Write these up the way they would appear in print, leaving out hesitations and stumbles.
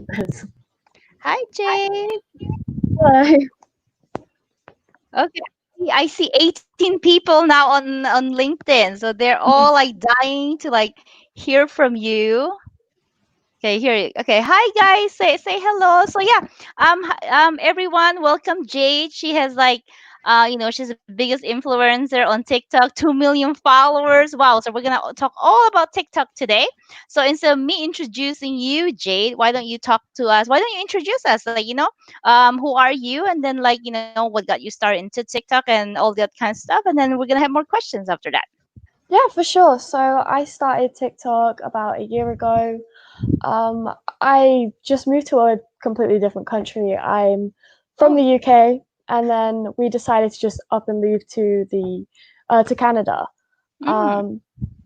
this. Hi, Jay. Hi. Okay. I see 18 people now on LinkedIn. So they're all like dying to like hear from you. Okay, here. Okay, hi guys. Say hello. So yeah, everyone, welcome Jade. She has like, she's the biggest influencer on TikTok, 2 million followers. Wow. So we're gonna talk all about TikTok today. So instead of me introducing you, Jade, why don't you talk to us? Why don't you introduce us? Like, who are you? And then like, what got you started into TikTok and all that kind of stuff. And then we're gonna have more questions after that. Yeah, for sure. So I started TikTok about a year ago. Um, I just moved to a completely different country. I'm from Oh. the UK, and then we decided to just up and leave to Canada. Mm. Um,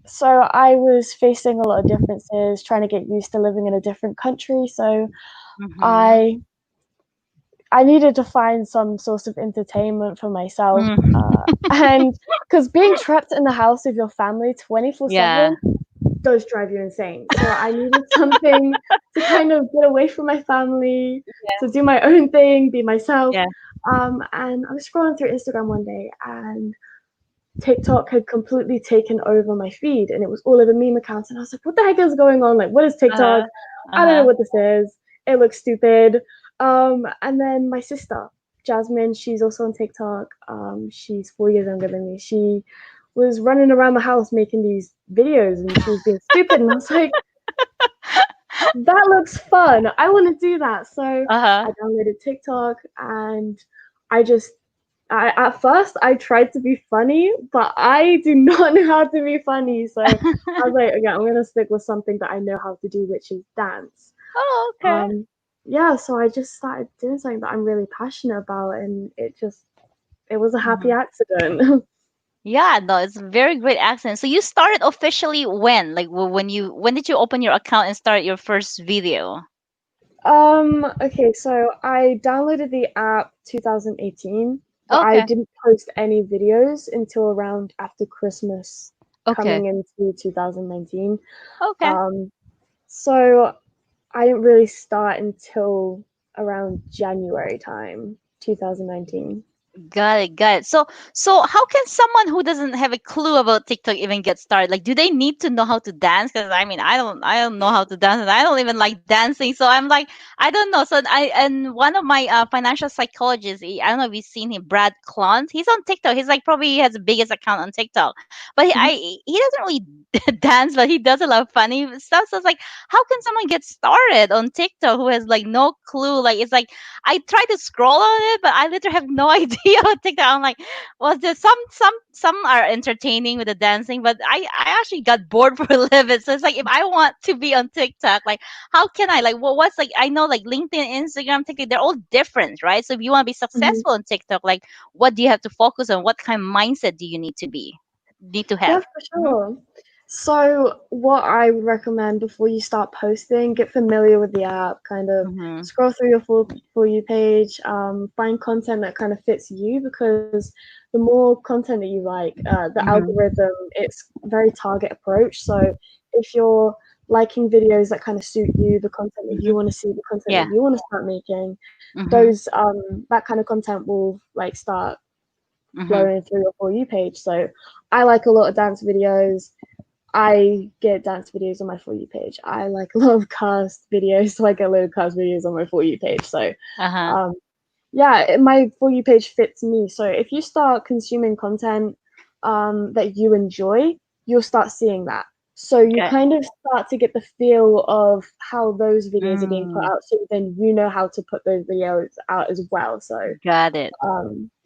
so I was facing a lot of differences, trying to get used to living in a different country. So Mm-hmm. I I needed to find some source of entertainment for myself. Mm. And because being trapped in the house with your family 24/7 Yeah. does drive you insane. So I needed something to kind of get away from my family, to do my own thing, be myself. Yeah. And I was scrolling through Instagram one day and TikTok had completely taken over my feed and it was all over meme accounts. And I was like, what the heck is going on? Like, what is TikTok? Uh-huh. I don't know Uh-huh. what this is. It looks stupid. And then my sister, Jasmine, she's also on TikTok. She's 4 years younger than me. She was running around the house making these videos and she was being stupid. And I was like, that looks fun. I want to do that. So Uh-huh. I downloaded TikTok and I just at first I tried to be funny, but I do not know how to be funny. So I was like, okay, I'm gonna stick with something that I know how to do, which is dance. Oh, okay. Um, yeah, so I just started doing something that I'm really passionate about, and it was a happy Mhm. accident. Yeah, no, it's a very great accent. So you started officially when? Like when did you open your account and start your first video? Okay, so I downloaded the app 2018, but I Okay. didn't post any videos until around after Christmas Okay. coming into 2019. Okay. Um, so I didn't really start until around January time, 2019. Got it, got it. So how can someone who doesn't have a clue about TikTok even get started? Like, do they need to know how to dance? Because I mean, I don't know how to dance, and I don't even like dancing. So I'm like, I don't know. So and one of my financial psychologists, I don't know if you've seen him, Brad Klons. He's on TikTok. He's like probably he has the biggest account on TikTok, but Mhm. he doesn't really dance, but he does a lot of funny stuff. So it's like, how can someone get started on TikTok who has like no clue? Like, it's like I try to scroll on it, but I literally have no idea what TikTok. I'm like, well, there's some are entertaining with the dancing, but I actually got bored for a little bit. So it's like if I want to be on TikTok, like how can I like well what's like I know like LinkedIn, Instagram, TikTok, they're all different, right? So if you want to be Mhm. successful on TikTok, like what do you have to focus on? What kind of mindset do you need to Yeah, have? for Mm-hmm. sure. So, what I would recommend before you start posting, get familiar with the app, kind of Mm-hmm. scroll through your for you page, find content that kind of fits you because the more content that you like, the Mm-hmm. algorithm, it's very target approach. So, if you're liking videos that kind of suit you, the content that you Mm-hmm. want to see, the content that Yeah. you want to start making, Mm-hmm. those that kind of content will like start Mm-hmm. flowing through your for you page. So I like a lot of dance videos. I get dance videos on my for you page. I like a lot of cast videos, so I get a lot of cast videos on my for you page. So Uh-huh. um, yeah, my for you page fits me. So if you start consuming content that you enjoy, you'll start seeing that. So you Okay. kind of start to get the feel of how those videos are being put Mm, out. So then you know how to put those videos out as well. So got it.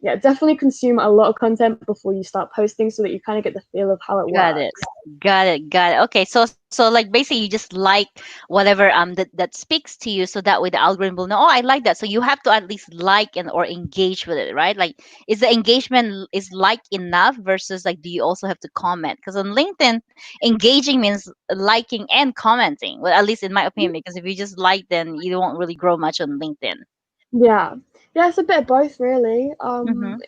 yeah, definitely consume a lot of content before you start posting so that you kind of get the feel of how it Got it. works. Got it. Got it. Okay. So like basically you just like whatever that speaks to you, so that way the algorithm will know, oh, I like that. So you have to at least like and or engage with it, right? Like is the engagement is like enough versus like do you also have to comment? Because on LinkedIn, engaging means liking and commenting. Well, at least in my opinion, because if you just like then you won't really grow much on LinkedIn. Yeah. Yeah, it's a bit of both really. Mm-hmm.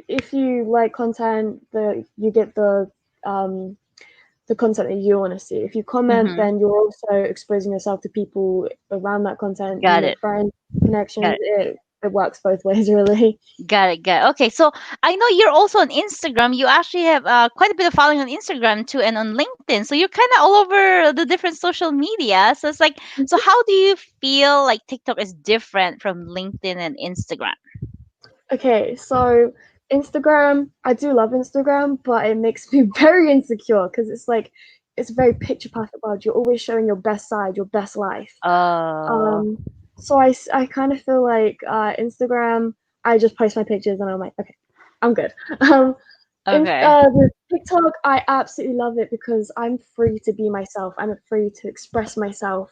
If you like content, the you get um the content that you want to see. If you comment, Mm-hmm. then you're also exposing yourself to people around that content. You Got make it. friends, Got connections. it. It works both ways, really. Got it. Got it. Okay, so I know you're also on Instagram. You actually have quite a bit of following on Instagram too, and on LinkedIn. So you're kind of all over the different social media. So it's like, so how do you feel like TikTok is different from LinkedIn and Instagram? Okay, so Instagram, I do love Instagram, but it makes me very insecure because it's like it's very picture perfect world. You're always showing your best side, your best life. Oh, Um, so I kind of feel like Instagram, I just post my pictures and I'm like, okay, I'm good. Um, okay. with TikTok, I absolutely love it because I'm free to be myself. I'm free to express myself.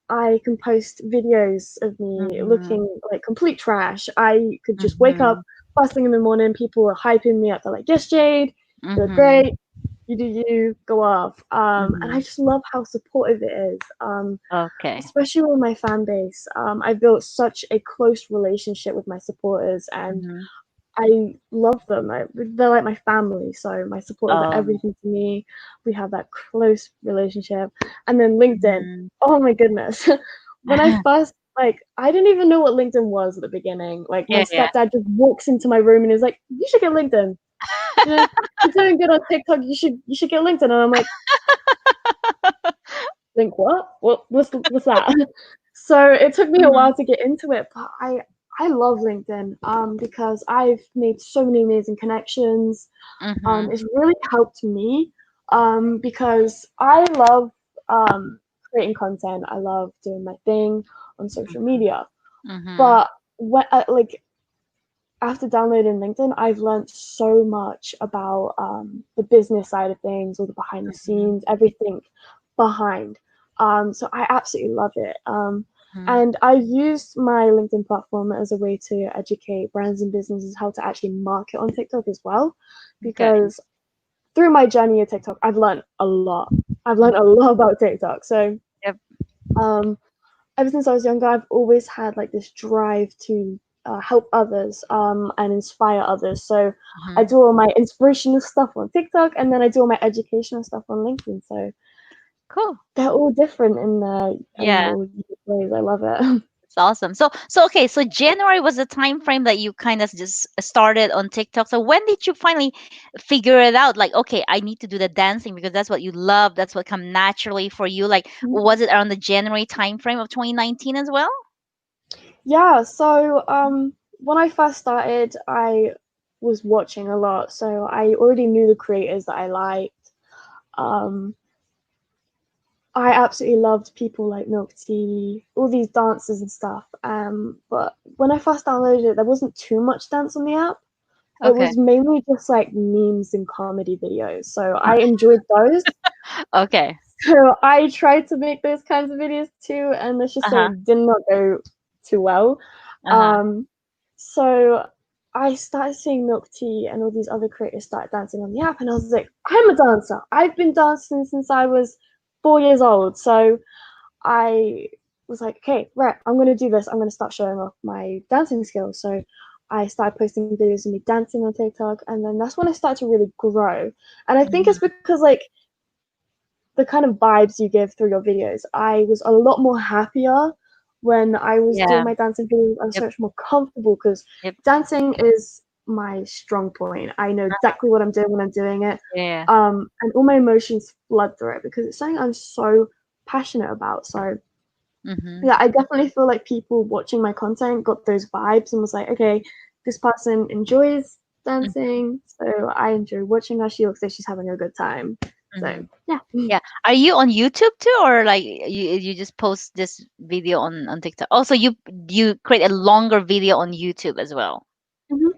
I can post videos of me Mm-hmm. looking like complete trash. I could just wake up Mm-hmm. first thing in the morning, people are hyping me up. They're like, yes, Jade, you look Mm-hmm. great, you do you, go off. And I Mm-hmm. just love how supportive it is. Okay. Especially with my fan base. I built such a close relationship with my supporters and Mm-hmm. I love them. They're like my family, so my supporters are Um. everything to me. We have that close relationship. And then LinkedIn. Mm-hmm. Oh my goodness. When I first I didn't even know what LinkedIn was at the beginning. Like my Yeah. Yeah. stepdad just walks into my room and is like, "You should get LinkedIn. You know, you're doing good on TikTok. You should get LinkedIn." And I'm like, "Link what? What's that?" So it took me a Mm-hmm. while to get into it, but I love LinkedIn because I've made so many amazing connections. Mm-hmm. It's really helped me because I love creating content. I love doing my thing on social media. Mm-hmm. But when, after downloading LinkedIn, I've learned so much about the business side of things, all the behind the Mm-hmm. scenes, everything behind. So I absolutely love it. Mm-hmm. And I used my LinkedIn platform as a way to educate brands and businesses how to actually market on TikTok as well, Okay. because through my journey at TikTok, I've learned a lot. I've learned a lot about TikTok. So Yep. um, ever since I was younger, I've always had like this drive to help others and inspire others. So I Mm-hmm. do all my inspirational stuff on TikTok, and then I do all my educational stuff on LinkedIn. So Cool. they're all different in Yeah. their unique ways. I love it. It's awesome. So okay, so January was the time frame that you kind of just started on TikTok. So when did you finally figure it out? Like, okay, I need to do the dancing because that's what you love. That's what come naturally for you. Like, was it around the January time frame of 2019 as well? Yeah. So when I first started, I was watching a lot, so I already knew the creators that I liked. Um, I absolutely loved people like Milk Tea, all these dancers and stuff. But when I first downloaded it, there wasn't too much dance on the app. It Okay. was mainly just like memes and comedy videos. So I enjoyed those. Okay. So I tried to make those kinds of videos too, and let's just say Uh-huh. it did not go too well. Uh-huh. Um, so I started seeing Milk Tea and all these other creators start dancing on the app, and I was like, I'm a dancer. I've been dancing since I was 4 years old. So I was like, okay, right, I'm gonna do this. I'm gonna start showing off my dancing skills. So I started posting videos of me dancing on TikTok, and then that's when I started to really grow. And I think it's Mhm. because like the kind of vibes you give through your videos. I was a lot more happier when I was doing Yeah. my dancing videos. I was Yep. so much more comfortable because Yep. dancing is my strong point. I know exactly what I'm doing when I'm doing it. Yeah. And all my emotions flood through it because it's something I'm so passionate about. So Mm-hmm. yeah, I definitely feel like people watching my content got those vibes and was like, okay, this person enjoys dancing, so I enjoy watching her. She looks like she's having a good time. So Mm-hmm. yeah. Yeah. Are you on YouTube too, or like you just post this video on TikTok? Also, you create a longer video on YouTube as well. Mhm.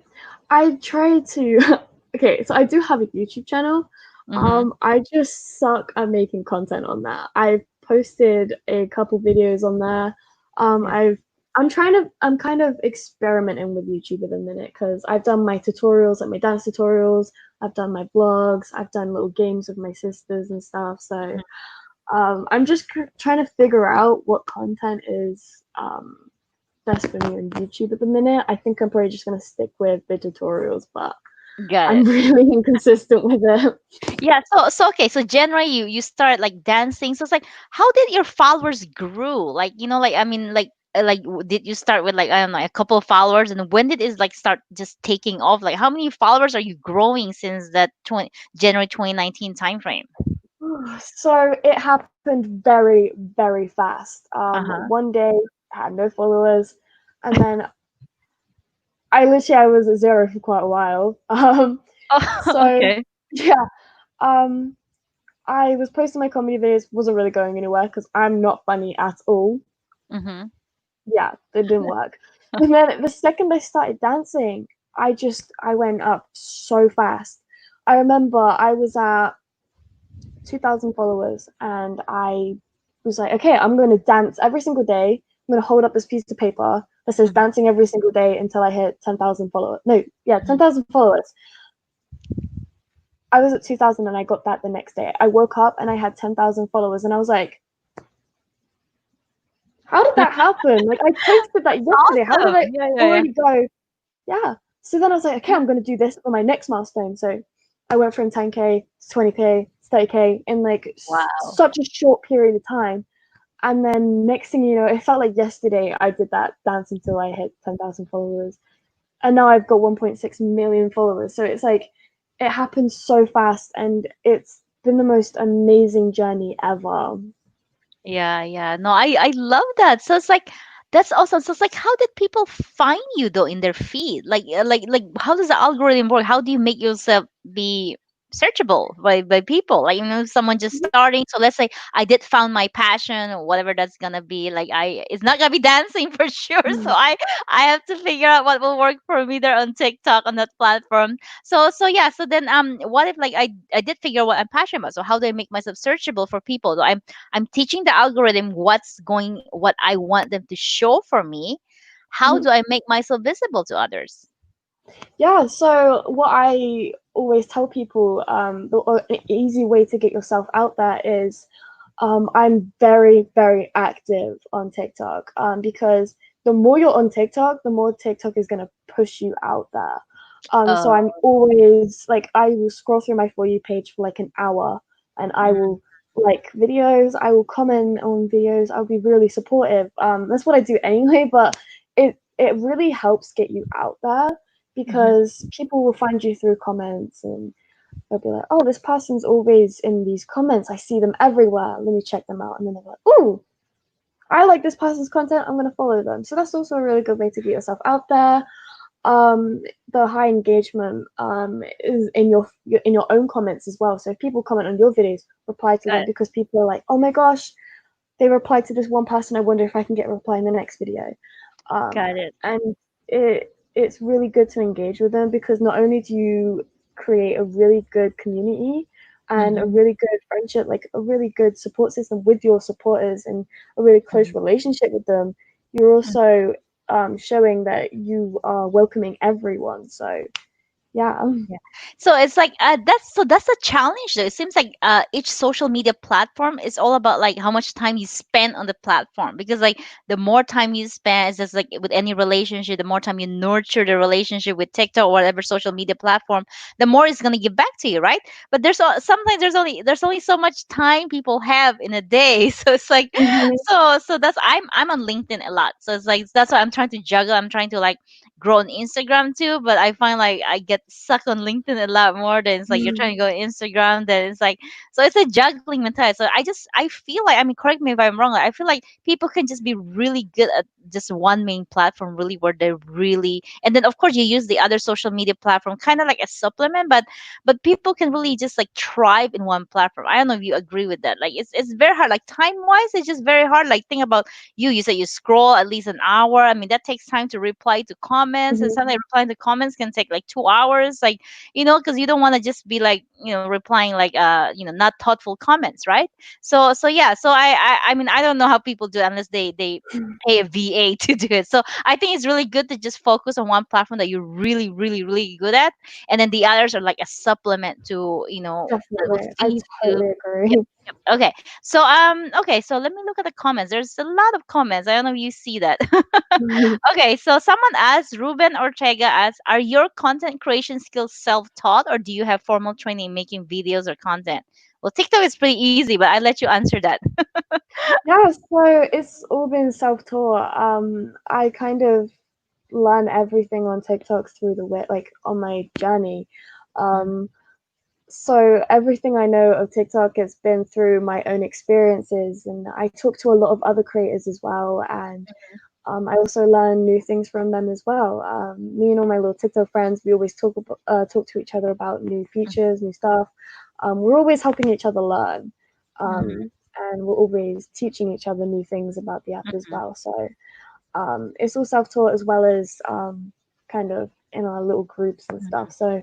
I try to. Okay, so I do have a YouTube channel. Mm-hmm. I just suck at making content on that. I've posted a couple videos on there. Yeah. I'm kind of experimenting with YouTube at the minute because I've done my tutorials, like my dance tutorials. I've done my vlogs. I've done little games with my sisters and stuff. So I'm just trying to figure out what content is best for me on YouTube at the minute. I think I'm probably just gonna stick with the tutorials, but Got I'm it. really inconsistent with it. Yeah, so okay, so generally you start like dancing. So it's like, how did your followers grew? Like, like I mean, did you start with like, I don't know, a couple of followers, and when did it like start just taking off? Like, how many followers are you growing since that January 2019 time frame? So it happened very, very fast. Uh-huh. One day I had no followers, and then I was at zero for quite a while. Oh, So okay. yeah, um, I was posting my comedy videos, wasn't really going anywhere because I'm not funny at all. Mm-hmm. Yeah, it didn't work. But then the second I started dancing, I went up so fast. I remember I was at 2,000 followers and I was like, okay, I'm going to dance every single day. I'm going to hold up this piece of paper that says Mm-hmm. dancing every single day until I hit 10,000 followers. No, yeah, 10,000 followers. I was at 2,000 and I got that the next day. I woke up and I had 10,000 followers and I was like, how did that happen? Like, I posted that yesterday. How did Awesome. I Yeah, yeah, yeah. already go? Yeah. So then I was like, okay, I'm going to do this for my next milestone. So I went from 10K to 20K, 30K in like Wow. such a short period of time. And then next thing you know, it felt like yesterday I did that dance until I hit 10,000 followers. And now I've got 1.6 million followers. So it's like, it happened so fast and it's been the most amazing journey ever. Yeah, yeah. No, I love that. So it's like that's awesome. So it's like, how did people find you though in their feed? Like how does the algorithm work? How do you make yourself be searchable by people? Like, someone just starting. So let's say I did found my passion or whatever that's gonna be. Like, it's not gonna be dancing for sure. So I have to figure out what will work for me there on TikTok on that platform. So yeah. So then what if like I did figure out what I'm passionate about? So how do I make myself searchable for people? So I'm teaching the algorithm what I want them to show for me. How do I make myself visible to others? Yeah, so what I always tell people, an easy way to get yourself out there is I'm very, very active on TikTok because the more you're on TikTok, the more TikTok is going to push you out there. So Oh, I'm always like, I will scroll through my For You page for like an hour and I mm, will like videos, I will comment on videos, I'll be really supportive. That's what I do anyway, but it really helps get you out there mhm, because people will find you through comments and they'll be like, oh, this person's always in these comments. I see them everywhere. Let me check them out. And then they're like, oh, I like this person's content. I'm going to follow them. So that's also a really good way to get yourself out there. The high engagement is in your own comments as well. So if people comment on your videos, reply to got them it, because people are like, oh my gosh, they replied to this one person. I wonder if I can get a reply in the next video. got it. And it's really good to engage with them because not only do you create a really good community and a Hmm. really good friendship, like a really good support system with your supporters and a really close Hmm. relationship with them, you're also showing that you are welcoming everyone. So yeah. Yeah. So it's like that's a challenge though. It seems like each social media platform is all about like how much time you spend on the platform, because like the more time you spend, it's just like with any relationship, the more time you nurture the relationship with TikTok or whatever social media platform, the more it's gonna give back to you, right? But sometimes there's only so much time people have in a day. So it's like, Mhm. so that's I'm on LinkedIn a lot. So it's like that's what I'm trying to juggle. I'm trying to like grow on Instagram too, but I find like I get stuck on LinkedIn a lot more than it's like you're trying to go on Instagram. Then it's like, so it's a juggling mentality. So I feel like, I mean, correct me if I'm wrong. Like, I feel like people can just be really good at just one main platform, really, where they're really, and then of course you use the other social media platform kind of like a supplement, but people can really just like thrive in one platform. I don't know if you agree with that. Like, it's very hard. Like, time wise, it's just very hard. Like, think about you said you scroll at least an hour. I mean, that takes time to reply to comments, and Mhm. sometimes replying to comments can take like 2 hours, like, because you don't want to just be like, replying like not thoughtful comments, right? So yeah, so I mean, I don't know how people do it unless they pay a VA to do it. So I think it's really good to just focus on one platform that you're really, really, really good at, and then the others are like a supplement to that will Definitely, I feed you. totally agree. Okay. So okay, so let me look at the comments. There's a lot of comments. I don't know if you see that. Okay, so someone asked, Ruben Ortega asks, are your content creation skills self-taught or do you have formal training in making videos or content? Well, TikTok is pretty easy, but I let you answer that. Yeah, so it's all been self-taught. I kind of learn everything on TikTok through the way, like on my journey. Mhm, Um, so everything I know of TikTok has been through my own experiences, and I talk to a lot of other creators as well, and I also learn new things from them as well. Me and all my little TikTok friends, we always talk to each other about new features, new stuff. We're always helping each other learn, mhm, and we're always teaching each other new things about the app as mhm, well. So it's all self-taught as well as kind of in our little groups and mhm, stuff. So,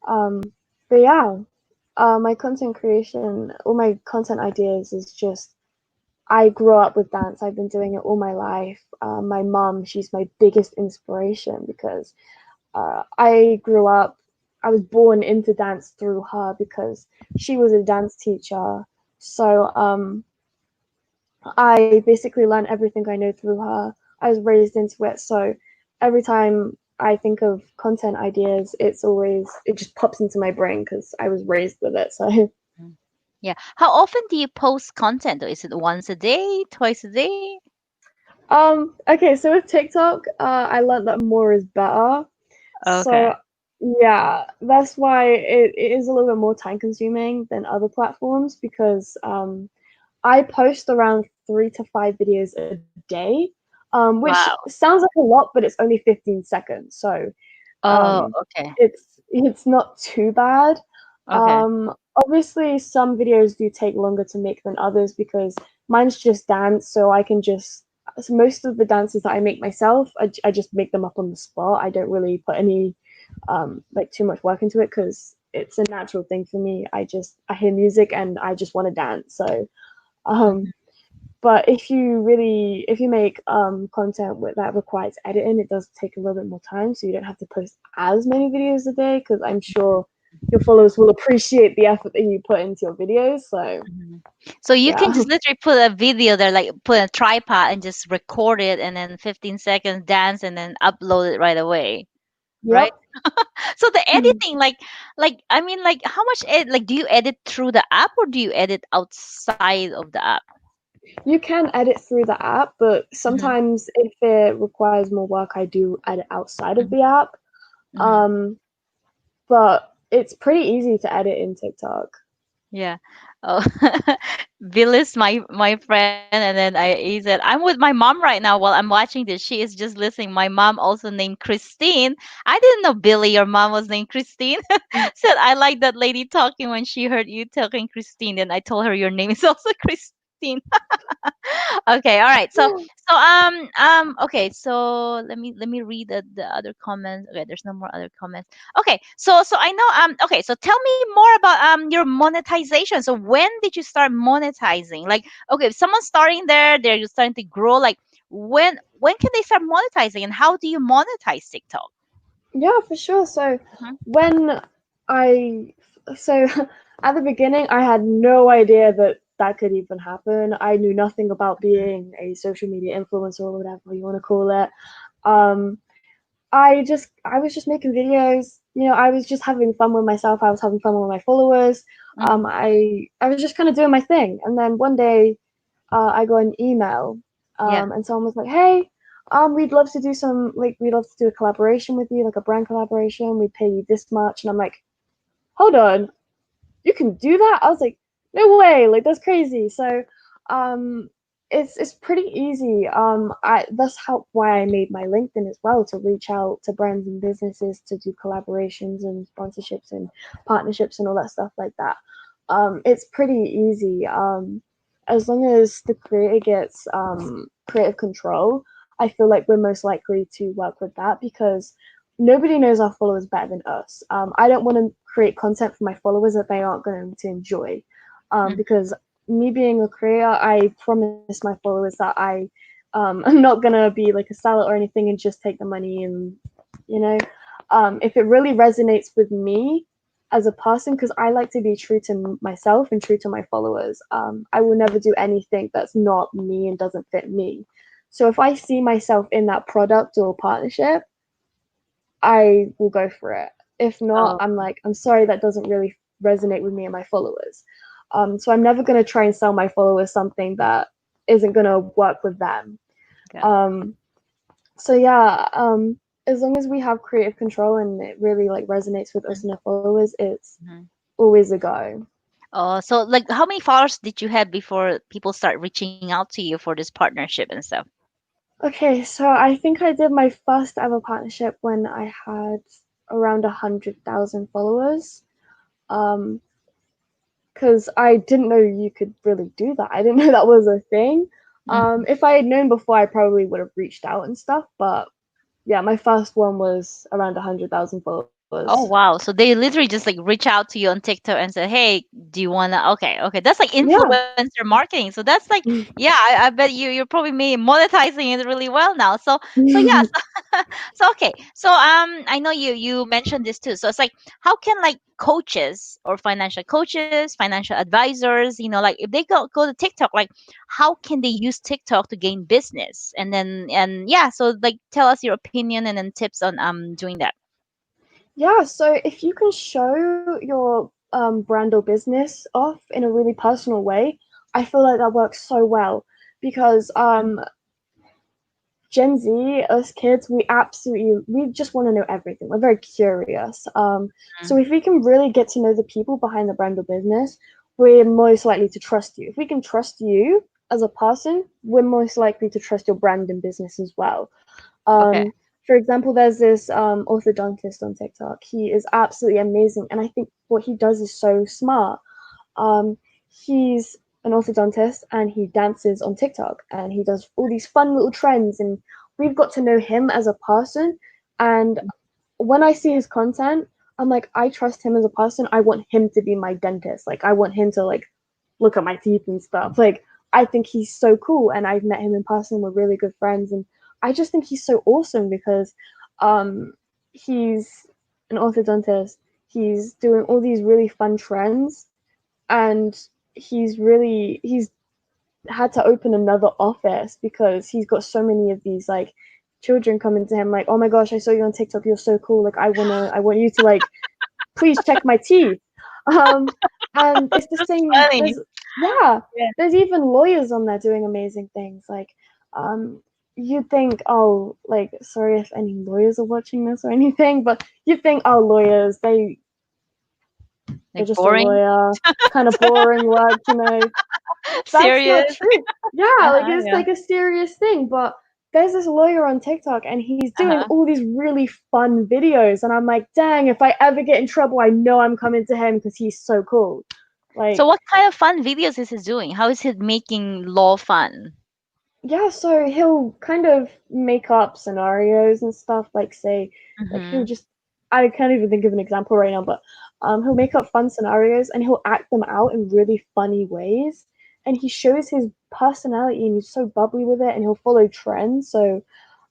um, but yeah, my content creation, all my content ideas is just I grew up with dance. I've been doing it all my life. My mom, she's my biggest inspiration because I grew up, I was born into dance through her because she was a dance teacher. So I basically learned everything I know through her. I was raised into it. So every time I think of content ideas, it just pops into my brain because I was raised with it. So mhm. Yeah. How often do you post content though? Is it once a day, twice a day? okay, so with TikTok, I learned that more is better. Okay. So yeah, that's why it is a little bit more time consuming than other platforms because I post around 3 to 5 videos a day, which Wow. sounds like a lot, but it's only 15 seconds. So Oh, um, okay. it's not too bad. Okay. Obviously, some videos do take longer to make than others because mine's just dance, so I can just so most of the dances that I make myself, I just make them up on the spot. I don't really put any like too much work into it because it's a natural thing for me. I hear music and I just want to dance. So um, Mhm, but if you make content with that requires editing, it does take a little bit more time. So you don't have to post as many videos a day because I'm sure your followers will appreciate the effort that you put into your videos. So mhm. So you can yeah, just literally put a video there, like put a tripod and just record it, and then 15 seconds dance, and then upload it right away, right? yep. So the editing, like I mean, like how much like do you edit through the app or do you edit outside of the app? You can edit through the app, but Hmm. sometimes if it requires more work, I do edit outside of Hmm. the app. Hmm. Um, but it's pretty easy to edit in TikTok. Yeah. Oh, Bill is my friend, and then he said, "I'm with my mom right now while I'm watching this. She is just listening. My mom also named Christine. I didn't know Billy, your mom was named Christine. Said I like that lady talking when she heard you talking Christine. Then I told her your name is also Christine. Okay, all right. Okay, so let me read the other comments. Okay, there's no more other comments. Okay, so I know okay, so tell me more about your monetization. So when did you start monetizing? Like, okay, if someone's starting there, they're just starting to grow, like when can they start monetizing and how do you monetize TikTok? Yeah, for sure. So Mhm, when I so at the beginning I had no idea that that could even happen. I knew nothing about being a social media influencer or whatever you want to call it. Um I was just making videos. You know, I was just having fun with myself. I was having fun with my followers. mhm, I was just kind of doing my thing. And then one day I got an email, yeah. and someone was like, "Hey, we'd love to do a collaboration with you, like a brand collaboration. We'd pay you this much." And I'm like, "Hold on, you can do that?" I was like, "No way! Like that's crazy." So, um, it's pretty easy. I that's how why I made my LinkedIn as well to reach out to brands and businesses to do collaborations and sponsorships and partnerships and all that stuff like that. It's pretty easy. As long as the creator gets creative control, I feel like we're most likely to work with that because nobody knows our followers better than us. I don't want to create content for my followers that they aren't going to enjoy. Mhm, Because me being a creator, I promise my followers that I'm not gonna be like a seller or anything and just take the money and you know, if it really resonates with me as a person because I like to be true to myself and true to my followers. I will never do anything that's not me and doesn't fit me. So if I see myself in that product or partnership, I will go for it. If not, Oh, I'm like, I'm sorry, that doesn't really resonate with me and my followers. So I'm never going to try and sell my followers something that isn't going to work with them. got it. Um, so yeah, as long as we have creative control and it really like resonates with us and our followers, it's Mhm. always a go. Oh, so like how many followers did you have before people start reaching out to you for this partnership and stuff? Okay, so I think I did my first ever partnership when I had around 100,000 followers. Um, because I didn't know you could really do that. I didn't know that was a thing. Mhm. If I had known before, I probably would have reached out and stuff. But yeah, my first one was around 100,000 followers. Oh wow. So they literally just like reach out to you on TikTok and say, "Hey, do you wanna?" Okay, okay. That's like Yeah. influencer marketing. So that's like, yeah, I bet you're probably monetizing it really well now. So yeah. So okay. So I know you mentioned this too. So it's like, how can like coaches, financial advisors, like if they go to TikTok, like how can they use TikTok to gain business? And yeah. So like, tell us your opinion and then tips on doing that. Yeah, so if you can show your brand or business off in a really personal way, I feel like that works so well because Gen Z, us kids, we just want to know everything. We're very curious. So if we can really get to know the people behind the brand or business, we're most likely to trust you. If we can trust you as a person, we're most likely to trust your brand and business as well. Okay. For example, there's this orthodontist on TikTok. He is absolutely amazing, and I think what he does is so smart. He's an orthodontist and he dances on TikTok and he does all these fun little trends, and we've got to know him as a person. And when I see his content, I'm like, I trust him as a person. I want him to be my dentist. Like, I want him to like look at my teeth and stuff. Like, I think he's so cool, and I've met him in person. We're really good friends, and I just think he's so awesome because he's an orthodontist. He's doing all these really fun trends, and he's had to open another office because he's got so many of these like children coming to him like, oh my gosh, I saw you on TikTok, you're so cool, like I want you to like please check my teeth. um and it's the That's same, funny. yeah, Yeah. there's even lawyers on there doing amazing things like um you'd think, oh, like, sorry if any lawyers are watching this or anything, but you'd think, oh, lawyers, they're Like just a boring. lawyer, kind of boring work, That's not Serious. true. Yeah, like Uh-huh, it's yeah. like a serious thing. But there's this lawyer on TikTok and he's doing Uh-huh. all these really fun videos. And I'm like, dang, if I ever get in trouble, I know I'm coming to him because he's so cool. So Like, what kind of fun videos is he doing? How is he making law fun? yeah, so he'll kind of make up scenarios and stuff, like say, like he'll Mm-hmm. just, I can't even think of an example right now, but he'll make up fun scenarios and he'll act them out in really funny ways. And he shows his personality and he's so bubbly with it, and he'll follow trends. So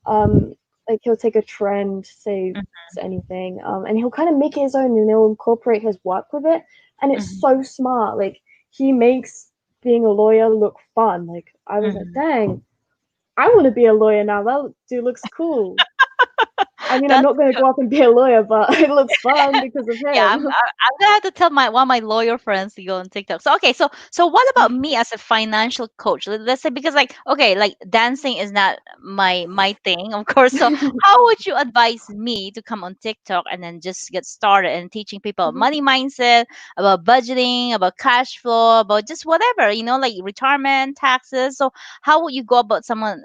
um like he'll take a trend, say it's anything, and he'll kind of make it his own and he'll incorporate his work with it, and it's Mm-hmm. so smart. Like he makes being a lawyer look fun. Like I was like, Mm-hmm. dang, I want to be a lawyer now. That dude looks cool. I mean, I'm That's not going to go up and be a lawyer, but it looks fun because of Yeah, him. I'm gonna have to tell my one of my lawyer friends to go on TikTok. So okay, so what about me as a financial coach? Let's say, because like, okay, like dancing is not my thing, of course. So how would you advise me to come on TikTok and then just get started and teaching people money mindset, about budgeting, about cash flow, about just whatever, like retirement, taxes. So how would you go about someone,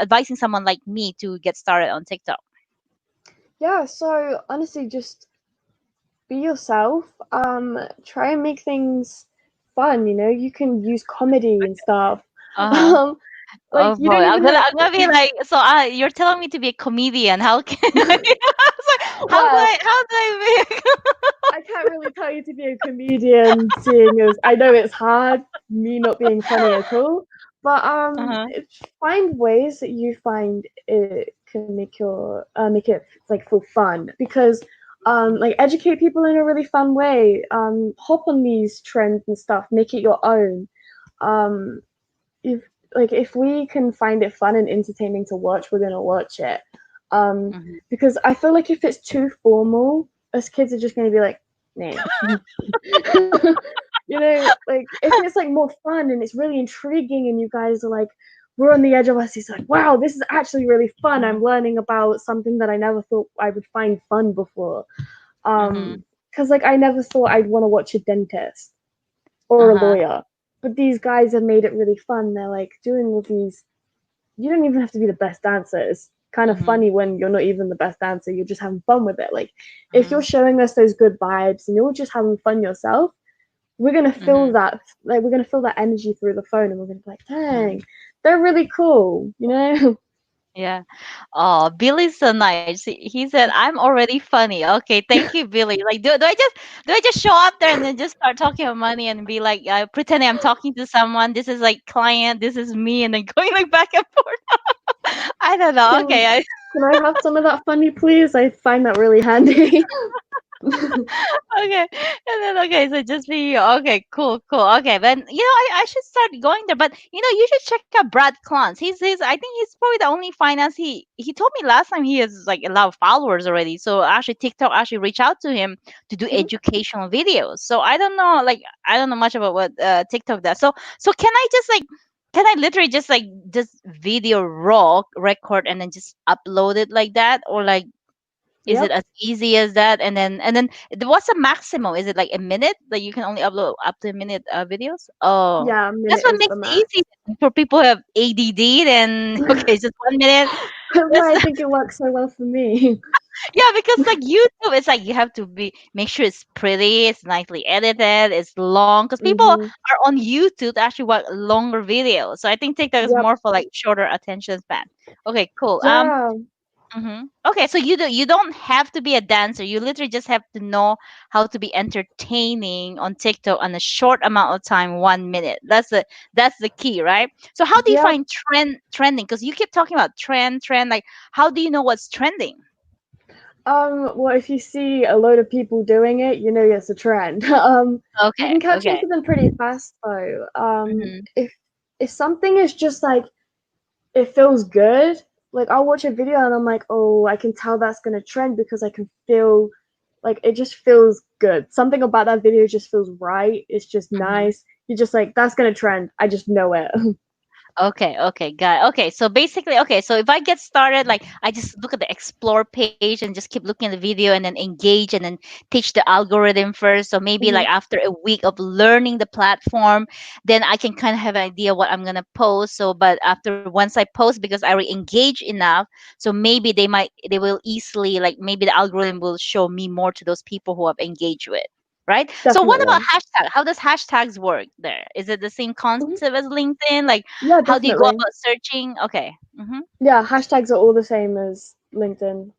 advising someone like me to get started on TikTok? Yeah, so honestly, just be yourself. Try and make things fun. You can use comedy and stuff. Uh-huh. Um, like Oh you boy, don't even have. I'm gonna be like, so you're telling me to be a comedian? How can I? It's like, Well, how do I make? I can't really tell you to be a comedian, seeing as I know it's hard, me not being funny at all. But Uh-huh. find ways that you find it can make it like feel fun, because Like educate people in a really fun way. Hop on these trends and stuff, make it your own. Um, if if we can find it fun and entertaining to watch, we're gonna watch it. Um, Mhm. because I feel like if it's too formal, us kids are just gonna be like, nah. Like if it's like more fun and it's really intriguing and you guys are like, we're on the edge of us, it's like, wow, this is actually really fun. Mhm. I'm learning about something that I never thought I would find fun before. Mhm. Because like I never thought I'd want to watch a dentist or a Uh-huh. lawyer, but these guys have made it really fun. They're like doing all these. You don't even have to be the best dancer. It's kind of Mhm. funny when you're not even the best dancer. You're just having fun with it. Like if you're Mhm. showing us those good vibes and you're just having fun yourself, we're gonna feel Mhm. that. Like we're gonna feel that energy through the phone, and we're gonna be like, Mhm. dang, they're really cool. You know? Yeah. Oh, Billy's so nice. He said, "I'm already funny." Okay, thank you, Billy. Like, do I just show up there and then just start talking about money and be like, pretending I'm talking to someone? This is like client. This is me, and then going like back and forth. I don't know. can Okay, can I have some of that funny, please? I find that really handy. okay. And then okay, so just be okay, cool, cool. Okay, then I should start going there. But you should check out Brad Klons. He's I think he's probably the only finance he told me last time he has like a lot of followers already. So actually TikTok actually reached out to him to do educational videos. So I don't know much about what TikTok does. So can I literally just video raw record and then just upload it like that, or like is it Yep. as easy as that? And then what's the maximum? Is it like a minute? Like you can only upload up to a minute videos? Oh, Yeah, a that's minute what is makes the it max. easy for people who have ADD. Then okay, it's just 1 minute. That's That's why I think it works so well for me. yeah, because like YouTube, it's like you have to be make sure it's pretty, it's nicely edited, it's long. Because people hmm are on YouTube to actually watch longer videos. So I think TikTok is Yep. more for like shorter attention span. Okay, cool. Yeah. Okay, so you don't have to be a dancer. You literally just have to know how to be entertaining on TikTok on a short amount of time, 1 minute. That's the key, right? So how do you Yep. find trending? Because you keep talking about trend. Like, how do you know what's trending? Well, if you see a load of people doing it, you know it's a trend. You Okay, can catch on okay. to them pretty fast though. Mm-hmm. If something is just like it feels good, like I'll watch a video and I'm like, oh, I can tell that's gonna trend because I can feel like it just feels good. Something about that video just feels right. It's just Mm-hmm. nice. You're just like, that's gonna trend. I just know it. Okay, okay, got it. Okay, so basically, okay, so if I get started, like I just look at the explore page and just keep looking at the video and then engage and then teach the algorithm first. So maybe like hmm after a week of learning the platform, then I can kind of have an idea what I'm gonna post. So, but after once I post, because I already engage enough, so maybe they will easily like maybe the algorithm will show me more to those people who have engaged with. Right. So what about Definitely. hashtag? How does hashtags work there? Is it the same concept hmm as LinkedIn? Like Yeah, how do you go about definitely. searching? Okay. Yeah, hashtags are all the same as LinkedIn.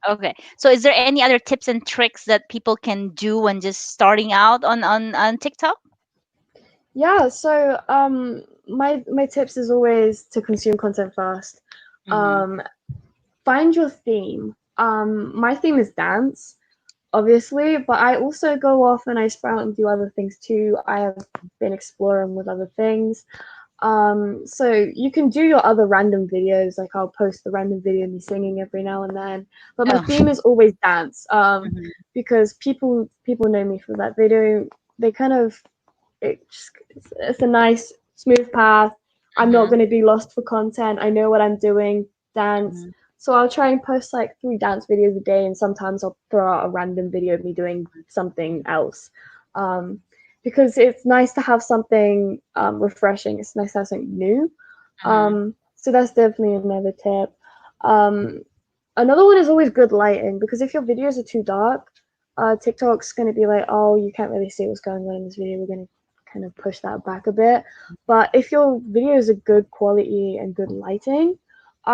Okay. So is there any other tips and tricks that people can do when just starting out on TikTok? Yeah, so my tips is always to consume content first. Mm-hmm. Um, find your theme. My theme is dance, obviously, but I also go off and I sprout and do other things too. I have been exploring with other things. So you can do your other random videos, like I'll post the random video of me singing every now and then. But my Oh. theme is always dance. Mm-hmm. Because people know me for that. They kind of it's a nice smooth path. I'm not Mm-hmm. going to be lost for content. I know what I'm doing. Dance. Mm-hmm. So I'll try and post like 3 dance videos a day, and sometimes I'll throw out a random video of me doing something else. Um, because it's nice to have something refreshing. It's nice to have something new. Mm-hmm. So that's definitely another tip. Um, Another one is always good lighting because if your videos are too dark, TikTok's going to be like, oh, you can't really see what's going on in this video. We're going to kind of push that back a bit. But if your videos are good quality and good lighting,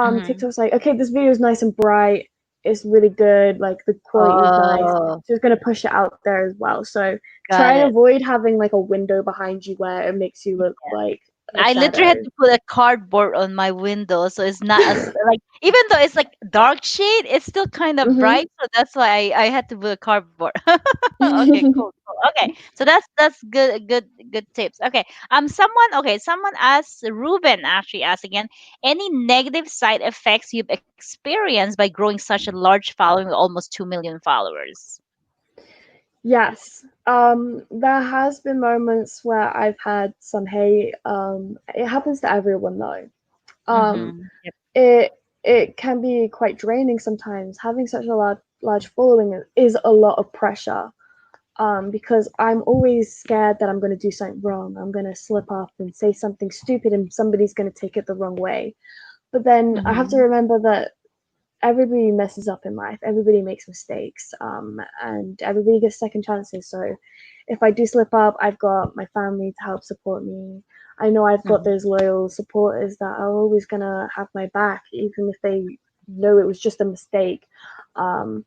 Mm-hmm. TikTok's like, okay, this video is nice and bright. It's really good. Like the quality is nice. Oh, So it's going to push it out there as well. So got try and it. avoid having like a window behind you where it makes you look Yeah. like a I literally had shadow. to put a cardboard on my window, so it's not as like, even though it's like dark shade, it's still kind of Hmm. bright. So that's why I had to put a cardboard. Okay, cool, cool. Okay, so that's good tips. Okay, someone asked, Ruben actually asked again, any negative side effects you've experienced by growing such a large following with almost 2 million followers? Yes. There has been moments where I've had some hate. It happens to everyone though. Um, Mm-hmm. it it can be quite draining sometimes. Having such a large following is a lot of pressure. Because I'm always scared that I'm going to do something wrong. I'm going to slip up and say something stupid, and somebody's going to take it the wrong way. But then I have to Mm-hmm. remember that everybody messes up in life. Everybody makes mistakes, and everybody gets second chances. So if I do slip up, I've got my family to help support me. I know I've got Mm-hmm. those loyal supporters that are always gonna have my back, even if they know it was just a mistake. Um,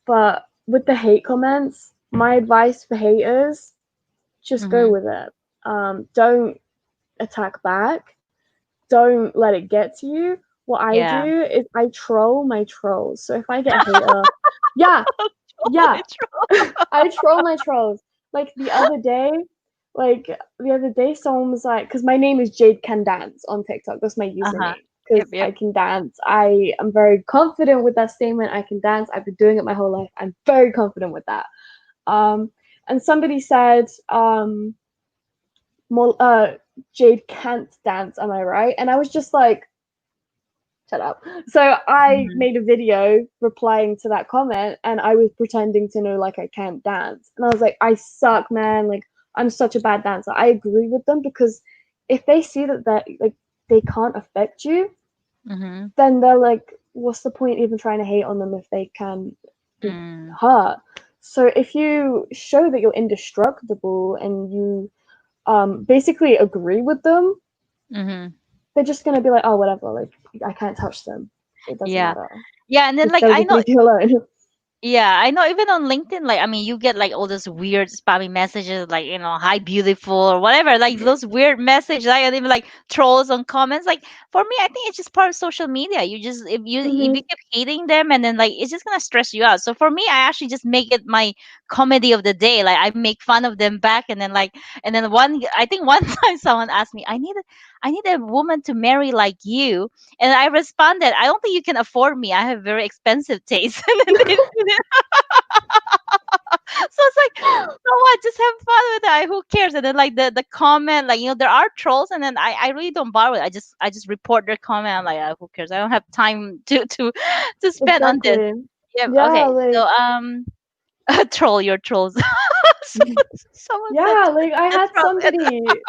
but with the hate comments, my advice for haters: just go Mm-hmm. with it. Don't attack back. Don't let it get to you. What I Yeah. do is I troll my trolls. So if I get a hater, yeah, yeah, Totally true. I troll my trolls. Like like the other day, someone was like, because my name is Jade Can Dance on TikTok. That's my Uh-huh. username Yep, because yep. I can dance. I am very confident with that statement. I can dance. I've been doing it my whole life. I'm very confident with that. Um, and somebody said, more, Jade can't dance. Am I right? And I was just like, shut up. So I Mm-hmm. made a video replying to that comment, and I was pretending to know like I can't dance. And I was like, I suck, man. Like I'm such a bad dancer. I agree with them because if they see that like they can't affect you, Mm-hmm. then they're like, what's the point even trying to hate on them if they can be Mm. hurt? So if you show that you're indestructible and you basically agree with them, Mm-hmm. they're just gonna be like, oh, whatever. Like I can't touch them. It doesn't Yeah. matter. Yeah, and then Just like gotta I just know. leave you alone. Yeah, I know even on LinkedIn, like, I mean, you get like all those weird spammy messages, like, hi, beautiful, or whatever, like those weird messages, like, and even like trolls on comments. Like, for me, I think it's just part of social media. You just, if you Hmm. keep hating them, and then like it's just gonna stress you out. So for me, I actually just make it my comedy of the day. Like, I make fun of them back, and then like, and then I think one time someone asked me, I need a woman to marry like you, and I responded, I don't think you can afford me. I have very expensive taste. And then they, so it's like, so what? Just have fun with that. Who cares? And then like the comment, like, there are trolls, and then I really don't bother with it. I just report their comment. I'm like, who cares? I don't have time to spend on this. Exactly. Yeah. Yeah, Okay. So like troll your trolls. Someone said yeah, like I the had troll. somebody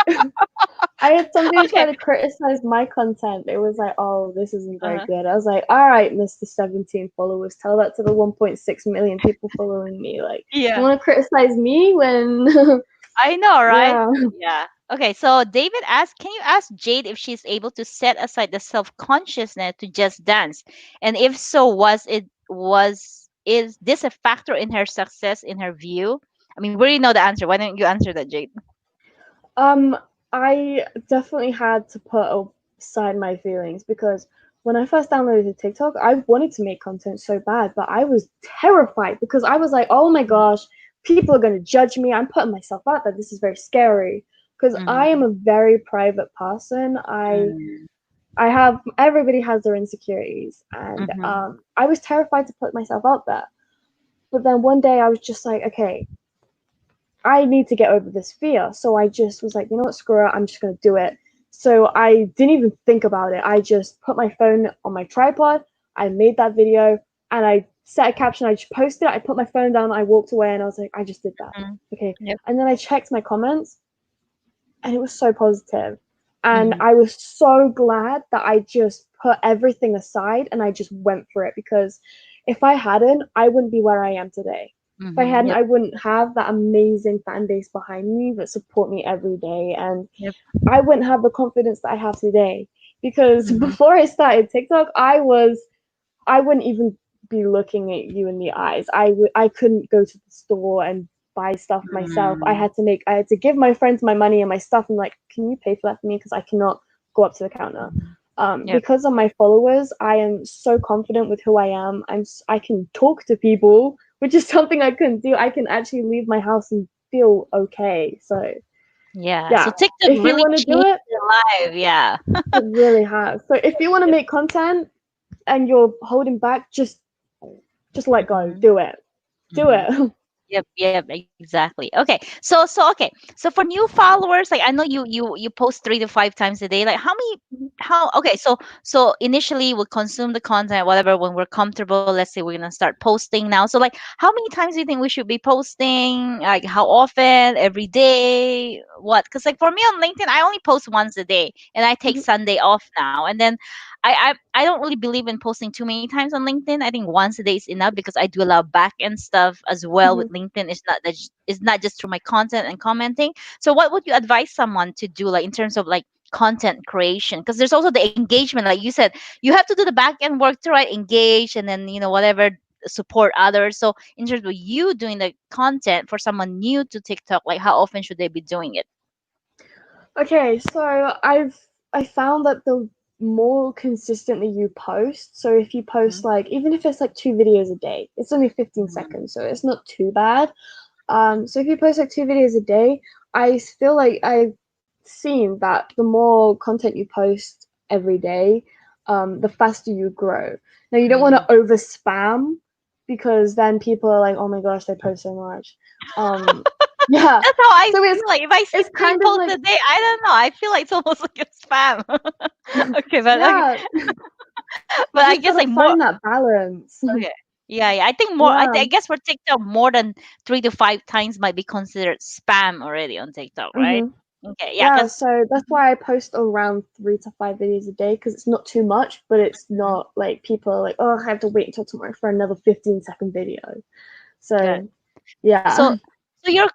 I had somebody try Okay. to criticize my content. It was like, oh, this isn't very Uh, good. I was like, all right, Mr. 17 followers, tell that to the 1.6 million people following me. Like, you yeah. want to criticize me when, I know, right? yeah. Yeah. Okay, so David asked, can you ask Jade if she's able to set aside the self-consciousness to just dance? And if so, is this a factor in her success in her view? I mean, we already know the answer. Why don't you answer that, Jade? Um, I definitely had to put aside my feelings because when I first downloaded TikTok, I wanted to make content so bad, but I was terrified because I was like, oh my gosh, people are going to judge me. I'm putting myself out there. This is very scary because I am Mm-hmm. a very private person. Mm-hmm. I have everybody has their insecurities, and Mm-hmm. I was terrified to put myself out there. But then one day I was just like, okay, I need to get over this fear. So I just was like, you know what, screw it, I'm just gonna do it. So I didn't even think about it. I just put my phone on my tripod, I made that video, and I set a caption, I just posted it, I put my phone down, I walked away, and I was like, I just did that. Mm-hmm. Okay. Yep. And then I checked my comments, and it was so positive. And Mm-hmm. I was so glad that I just put everything aside and I just went for it because if I hadn't, I wouldn't be where I am today. If I Mm-hmm. hadn't, Yep. I wouldn't have that amazing fan base behind me that support me every day. And Yep. I wouldn't have the confidence that I have today. Because Mm-hmm. before I started TikTok, I wouldn't even be looking at you in the eyes. I couldn't go to the store and buy stuff myself. Mm, I had to give my friends my money and my stuff and like, can you pay for that for me? Because I cannot go up to the counter. yep. Because of my followers, I am so confident with who I am. I can talk to people, which is something I couldn't do. I can actually leave my house and feel okay. So Yeah. So yeah, TikTok if you really want to do changed it, your life. Yeah. it really has. So if you want to make content and you're holding back, just let go. Hmm. Do it. Do Hmm. it. Yep, exactly. Okay. So so for new followers, like I know you post 3 to 5 times a day. Like how okay, so initially we'll consume the content, whatever, when we're comfortable. Let's say we're gonna start posting now. So like how many times do you think we should be posting? Like how often? Every day? What? Because like for me on LinkedIn, I only post once a day and I take Sunday off now. And then I don't really believe in posting too many times on LinkedIn. I think once a day is enough because I do a lot of back end stuff as well with LinkedIn. It's not just through my content and commenting. So what would you advise someone to do, like in terms of like content creation? Because there's also the engagement, like you said, you have to do the back end work to right engage and then whatever, support others. So in terms of you doing the content for someone new to TikTok, like how often should they be doing it? Okay, so I found that the more consistently you post, so if you post Mhm. like even if it's like 2 videos a day, it's only 15 Mhm. seconds, so it's not too bad. So if you post like 2 videos a day, I feel like I've seen that the more content you post every day, the faster you grow. Now you don't want Mhm. to over spam because then people are like, oh my gosh, they post so much. Um, yeah. That's how I So feel. Like if I see it's three kind of posts like a day, I don't know. I feel like it's almost like a spam. Okay, but okay, yeah, but you I just guess gotta like more. find that balance. Okay, yeah. I think more. Yeah. I guess for TikTok, more than 3 to 5 times might be considered spam already on TikTok, right? hmm Okay, yeah, Yeah, because. so that's why I post around 3 to 5 videos a day because it's not too much, but it's not like people are like, oh, I have to wait until tomorrow for another 15-second video. Good. So yeah. So, so your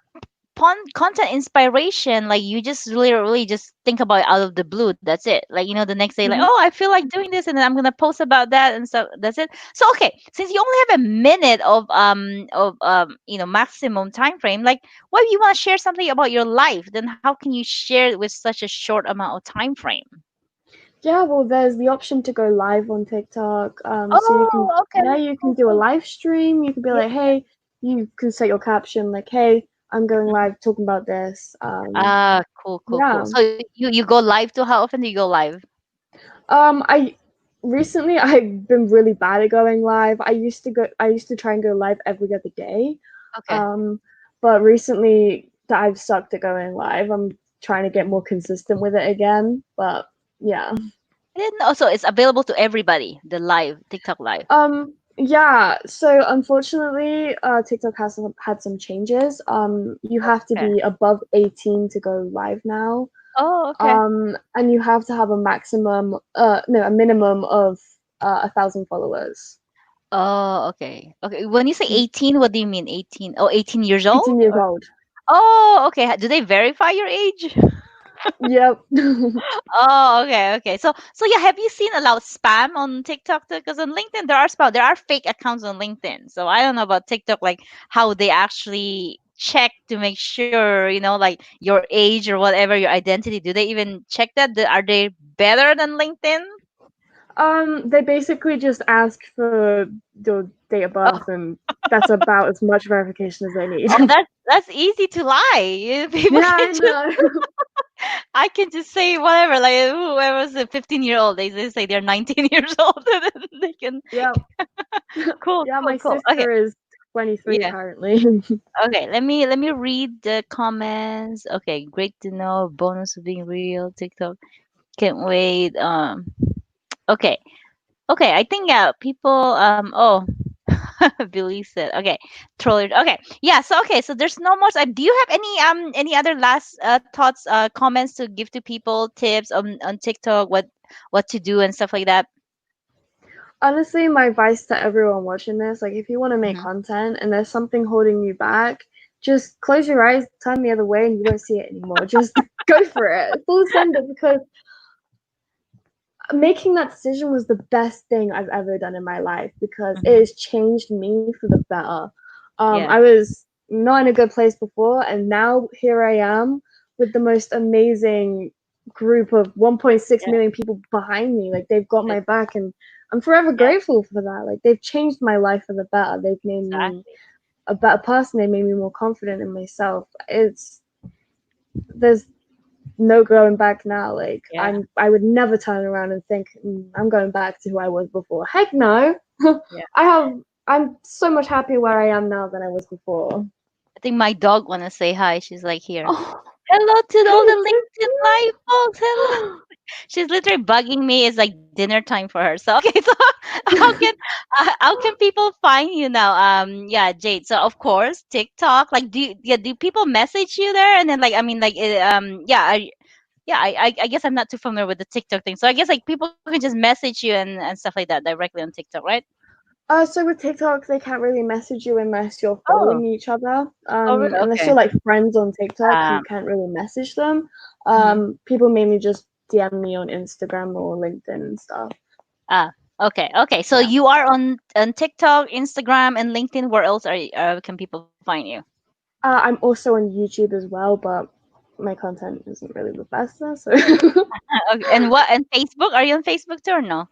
content inspiration, like you just really just think about it out of the blue. That's it. Like the next day, like, Mhm. oh, I feel like doing this, and then I'm gonna post about that and stuff. That's it. So okay, since you only have a minute of maximum time frame, like what if you want to share something about your life? Then how can you share it with such a short amount of time frame? Yeah, well, there's the option to go live on TikTok. So you can, Oh, okay, yeah, you can cool, do a cool. live stream. You can be Yeah. like, hey, you can set your caption like, hey, I'm going live talking about this. Ah, cool. Yeah. So you go live too? How often do you go live? I recently I've been really bad at going live. I used to try and go live every other day. Okay. Um, but recently that I've sucked at going live. I'm trying to get more consistent with it again. But yeah. I didn't know. So it's available to everybody, the live, TikTok live. Yeah, so unfortunately, TikTok has had some changes. You have to Okay. be above 18 to go live now. Oh, okay. And you have to have a maximum, no, a minimum of 1,000 followers. Oh, okay. Okay. When you say Mhm. 18, what do you mean 18? Oh, 18 years old? 18 years Or old. oh, okay. Do they verify your age? Yep. Oh, okay. So yeah, have you seen a lot of spam on TikTok? Because on LinkedIn there are spam. There are fake accounts on LinkedIn. So I don't know about TikTok, like how they actually check to make sure, like your age or whatever, your identity. Do they even check that? Are they better than LinkedIn? They basically just ask for your date of birth, and that's about as much verification as they need. Oh, that's easy to lie. People Yeah, can I just know. I can just say whatever. Like whoever's a 15-year-old, they just say they're 19 years old, and then they can. Yep. Cool, Yeah, cool, my cool. Okay, sister is 23 yeah. currently. Okay, let me read the comments. Okay, great to know. Bonus of being real. TikTok. Can't wait. Okay, okay. I think people. Oh, Billy said. Okay, troller. Okay, yeah. So okay, so there's no more. Do you have any other last thoughts, comments to give to people, tips on TikTok, what to do and stuff like that? Honestly, my advice to everyone watching this, like if you want to make Hmm. content and there's something holding you back, just close your eyes, turn the other way, and you won't see it anymore. Just go for it. Full send it because making that decision was the best thing I've ever done in my life because it Hmm. has changed me for the better. Yeah. I was not in a good place before, and now here I am with the most amazing group of 1.6 Yeah, million people behind me. Like they've got my it's, back, and I'm forever yeah, grateful for that. Like they've changed my life for the better. They've made me exactly. a better person. They made me more confident in myself. It's there's no going back now. Like Yeah, I would never turn around and think I'm going back to who I was before. Heck no. yeah. I have I'm so much happier where I am now than I was before. I think my dog wanna say hi. She's like here. Oh, Hello to all the it's so LinkedIn live folks. Hello. cute. She's literally bugging me. It's like dinner time for her. So okay, so how can people find you now? Yeah, Jade. So of course TikTok. Like, do people message you there? And then like I mean like yeah yeah I guess I'm not too familiar with the TikTok thing. So I guess like people can just message you and stuff like that directly on TikTok, right? So with TikTok, they can't really message you unless you're Oh, following each other. oh really? Unless you're Okay. like friends on TikTok, you Um. can't really message them. Mhm. People mainly just DM me on Instagram or LinkedIn and stuff. Ah. Okay. Okay. So Yeah. you are on TikTok, Instagram, and LinkedIn. Where else can people find you? I'm also on YouTube as well, but my content isn't really the best there. So, Okay. And what? And Facebook? Are you on Facebook too or no?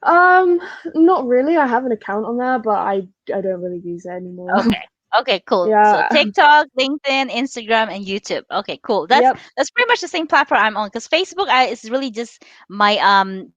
um, not really. I have an account on there, but I don't really use it anymore. Okay. Okay, cool. So Yeah. TikTok, LinkedIn, Instagram, and YouTube. Okay, cool. Yep. That's pretty much the same platform I'm on. Because Facebook, is really just my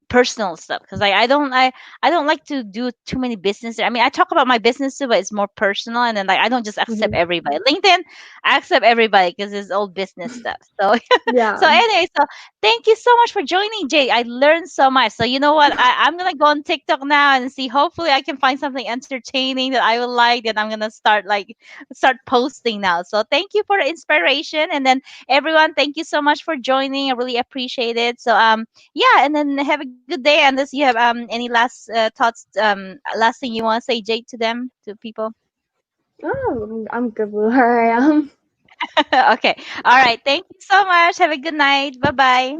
personal stuff. Because I don't like to do too many business. I mean, I talk about my business too, but it's more personal. And then like I don't just accept Hmm. everybody. LinkedIn, I accept everybody because it's all business stuff. So Yeah. so anyway, so thank you so much for joining, Jay. I learned so much. So you know what? I'm gonna go on TikTok now and see. Hopefully, I can find something entertaining that I will like. And I'm gonna start posting now. So thank you for the inspiration. And then everyone, thank you so much for joining. I really appreciate it. So yeah, and then have a good day. Unless you have any last thoughts, last thing you want to say, Jade, to them, to people. Oh, I'm good with where I am. Okay. All right. Thank you so much. Have a good night. Bye bye.